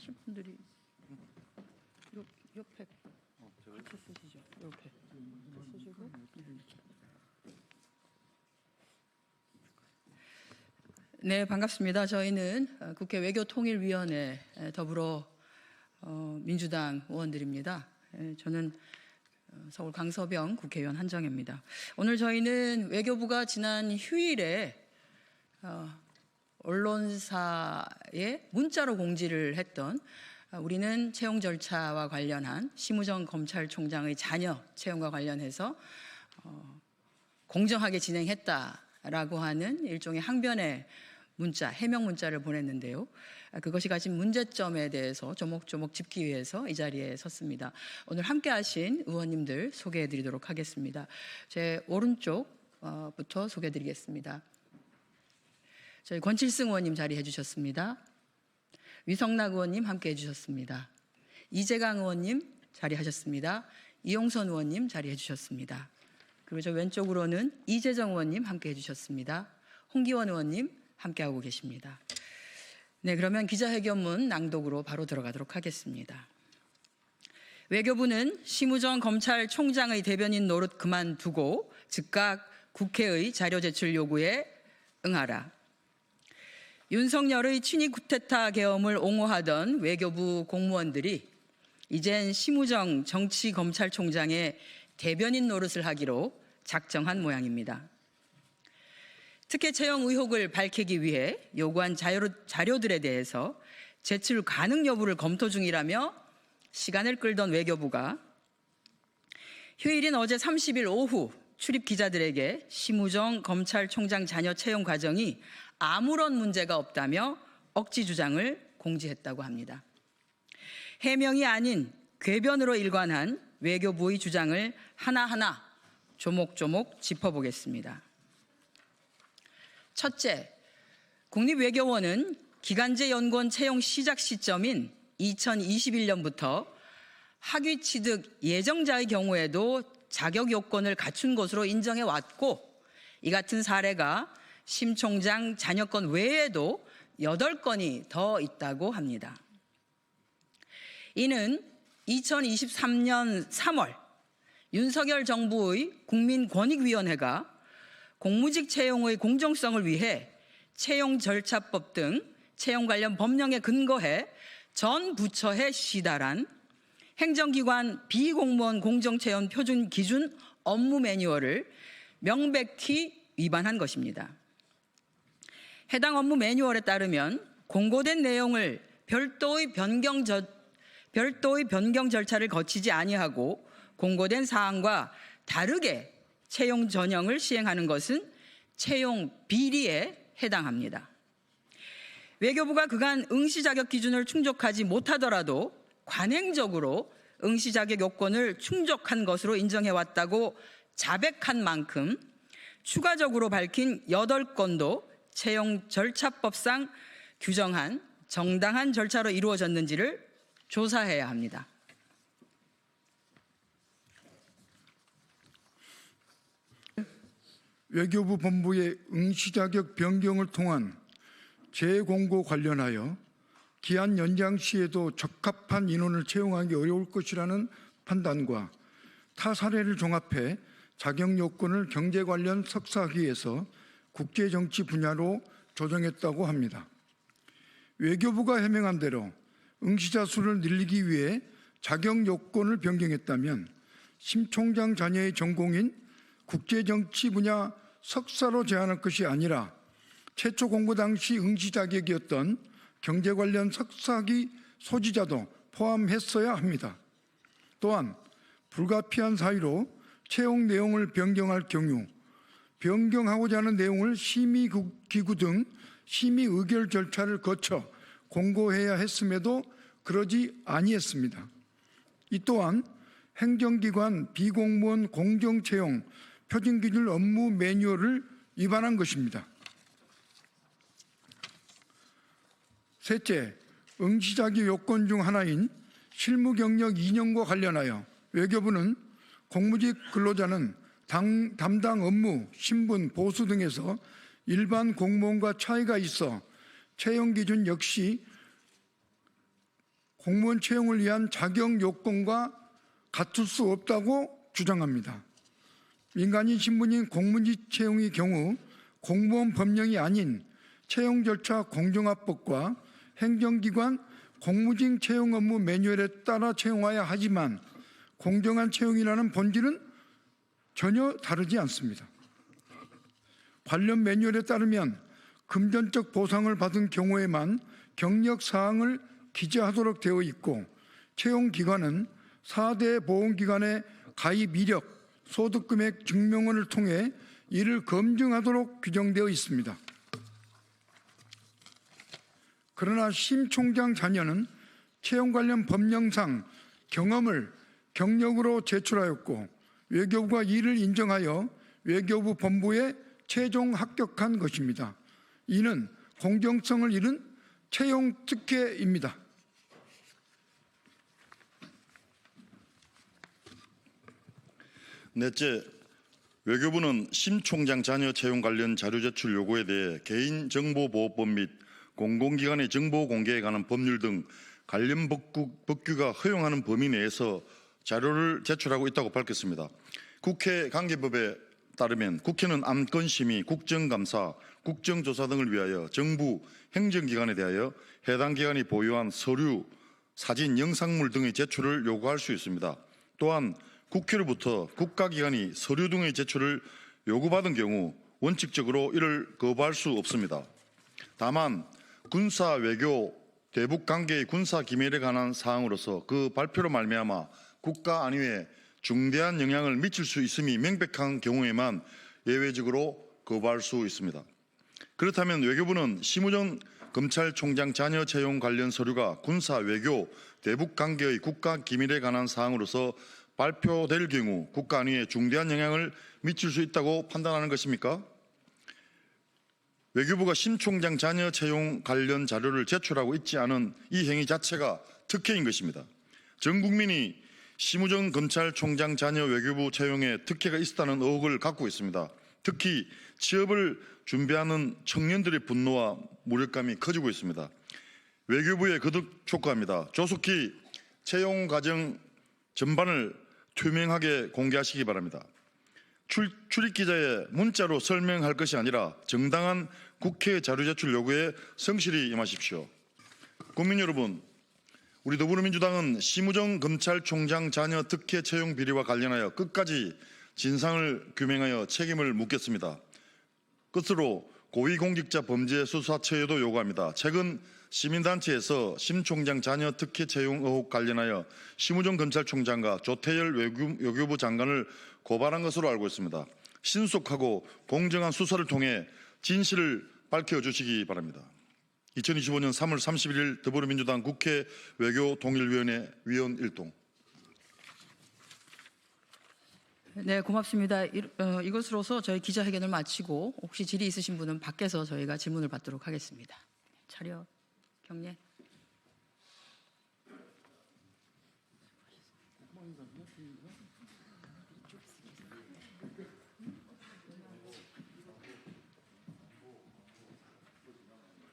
하실 분들이 옆에 같이 쓰시죠. 옆에 쓰시고. 네, 반갑습니다. 저희는 국회 외교통일위원회 더불어 민주당 의원들입니다. 저는 서울 강서병 국회의원 한정혜입니다. 오늘 저희는 외교부가 지난 휴일에 언론사에 문자로 공지를 했던 우리는 채용 절차와 관련한 심우정 검찰총장의 자녀 채용과 관련해서 공정하게 진행했다라고 하는 일종의 항변의 문자, 해명 문자를 보냈는데요. 그것이 가진 문제점에 대해서 조목조목 짚기 위해서 이 자리에 섰습니다. 오늘 함께 하신 의원님들 소개해 드리도록 하겠습니다. 제 오른쪽부터 소개해 드리겠습니다. 저희 권칠승 의원님 자리해 주셨습니다. 위성락 의원님 함께 해주셨습니다. 이재강 의원님 자리하셨습니다. 이용선 의원님 자리해 주셨습니다. 그리고 저 왼쪽으로는 이재정 의원님 함께 해주셨습니다. 홍기원 의원님 함께하고 계십니다. 네, 그러면 기자회견문 낭독으로 바로 들어가도록 하겠습니다. 외교부는 심우정 검찰총장의 대변인 노릇 그만두고 즉각 국회의 자료 제출 요구에 응하라. 윤석열의 친위 쿠데타 계엄을 옹호하던 외교부 공무원들이 이젠 심우정 정치검찰총장의 대변인 노릇을 하기로 작정한 모양입니다. 특혜 채용 의혹을 밝히기 위해 요구한 자료들에 대해서 제출 가능 여부를 검토 중이라며 시간을 끌던 외교부가 휴일인 어제 30일 오후 출입 기자들에게 심우정 검찰총장 자녀 채용 과정이 아무런 문제가 없다며 억지 주장을 공지했다고 합니다. 해명이 아닌 궤변으로 일관한 외교부의 주장을 하나하나 조목조목 짚어보겠습니다. 첫째, 국립외교원은 기간제 연구원 채용 시작 시점인 2021년부터 학위 취득 예정자의 경우에도 자격 요건을 갖춘 것으로 인정해 왔고, 이 같은 사례가 심 총장 자녀권 외에도 8건이 더 있다고 합니다. 이는 2023년 3월 윤석열 정부의 국민권익위원회가 공무직 채용의 공정성을 위해 채용 절차법 등 채용 관련 법령에 근거해 전 부처에 시달한 행정기관 비공무원 공정채용 표준 기준 업무 매뉴얼을 명백히 위반한 것입니다. 해당 업무 매뉴얼에 따르면 공고된 내용을 별도의 변경 절차를 거치지 아니하고 공고된 사항과 다르게 채용 전형을 시행하는 것은 채용 비리에 해당합니다. 외교부가 그간 응시 자격 기준을 충족하지 못하더라도 관행적으로 응시 자격 요건을 충족한 것으로 인정해왔다고 자백한 만큼 추가적으로 밝힌 8건도 채용 절차법상 규정한 정당한 절차로 이루어졌는지를 조사해야 합니다. 외교부 본부의 응시자격 변경을 통한 재공고 관련하여 기한 연장 시에도 적합한 인원을 채용하기 어려울 것이라는 판단과 타 사례를 종합해 자격 요건을 경제 관련 석사학위에서 국제정치 분야로 조정했다고 합니다. 외교부가 해명한 대로 응시자 수를 늘리기 위해 자격 요건을 변경했다면 심 총장 자녀의 전공인 국제정치 분야 석사로 제한할 것이 아니라 최초 공고 당시 응시 자격이었던 경제 관련 석사학위 소지자도 포함했어야 합니다. 또한 불가피한 사유로 채용 내용을 변경할 경우 변경하고자 하는 내용을 심의기구 등 심의 의결 절차를 거쳐 공고해야 했음에도 그러지 아니했습니다. 이 또한 행정기관 비공무원 공정채용 표준기준 업무 매뉴얼을 위반한 것입니다. 셋째, 응시자격 요건 중 하나인 실무경력 2년과 관련하여 외교부는 공무직 근로자는 담당 업무, 신분, 보수 등에서 일반 공무원과 차이가 있어 채용 기준 역시 공무원 채용을 위한 자격 요건과 갖출 수 없다고 주장합니다. 민간인 신분인 공무직 채용의 경우 공무원 법령이 아닌 채용 절차 공정화법과 행정기관 공무직 채용 업무 매뉴얼에 따라 채용해야 하지만 공정한 채용이라는 본질은 전혀 다르지 않습니다. 관련 매뉴얼에 따르면 금전적 보상을 받은 경우에만 경력 사항을 기재하도록 되어 있고 채용 기관은 4대 보험기관의 가입 이력, 소득 금액 증명원을 통해 이를 검증하도록 규정되어 있습니다. 그러나 심 총장 자녀는 채용 관련 법령상 경험을 경력으로 제출하였고 외교부가 이를 인정하여 외교부 본부에 최종 합격한 것입니다. 이는 공정성을 잃은 채용 특혜입니다. 넷째, 외교부는 심 총장 자녀 채용 관련 자료 제출 요구에 대해 개인정보보호법 및 공공기관의 정보 공개에 관한 법률 등 관련 법규가 허용하는 범위 내에서 자료를 제출하고 있다고 밝혔습니다. 국회 관계법에 따르면 국회는 안건심의, 국정감사, 국정조사 등을 위하여 정부 행정기관에 대하여 해당 기관이 보유한 서류, 사진, 영상물 등의 제출을 요구할 수 있습니다. 또한 국회로부터 국가기관이 서류 등의 제출을 요구받은 경우 원칙적으로 이를 거부할 수 없습니다. 다만 군사, 외교, 대북 관계의 군사 기밀에 관한 사항으로서 그 발표로 말미암아 국가 안위에 중대한 영향을 미칠 수 있음이 명백한 경우에만 예외적으로 거부할 수 있습니다. 그렇다면 외교부는 심우정 검찰총장 자녀 채용 관련 서류가 군사, 외교, 대북 관계의 국가 기밀에 관한 사항으로서 발표될 경우 국가 안위에 중대한 영향을 미칠 수 있다고 판단하는 것입니까? 외교부가 심 총장 자녀 채용 관련 자료를 제출하고 있지 않은 이 행위 자체가 특혜인 것입니다. 전 국민이 심우정 검찰총장 자녀 외교부 채용에 특혜가 있었다는 의혹을 갖고 있습니다. 특히 취업을 준비하는 청년들의 분노와 무력감이 커지고 있습니다. 외교부에 거듭 촉구합니다. 조속히 채용 과정 전반을 투명하게 공개하시기 바랍니다. 출입기자에 문자로 설명할 것이 아니라 정당한 국회 자료 제출 요구에 성실히 임하십시오. 국민 여러분, 우리 더불어민주당은 심우정 검찰총장 자녀 특혜 채용 비리와 관련하여 끝까지 진상을 규명하여 책임을 묻겠습니다. 끝으로 고위공직자 범죄 수사처에도 요구합니다. 최근 시민단체에서 심 총장 자녀 특혜 채용 의혹 관련하여 심우정 검찰총장과 조태열 외교부 장관을 고발한 것으로 알고 있습니다. 신속하고 공정한 수사를 통해 진실을 밝혀주시기 바랍니다. 2025년 3월 31일 더불어민주당 국회 외교통일위원회 위원 1동. 네, 고맙습니다. 이것으로서 저희 기자회견을 마치고 혹시 질의 있으신 분은 밖에서 저희가 질문을 받도록 하겠습니다. 차렷, 경례.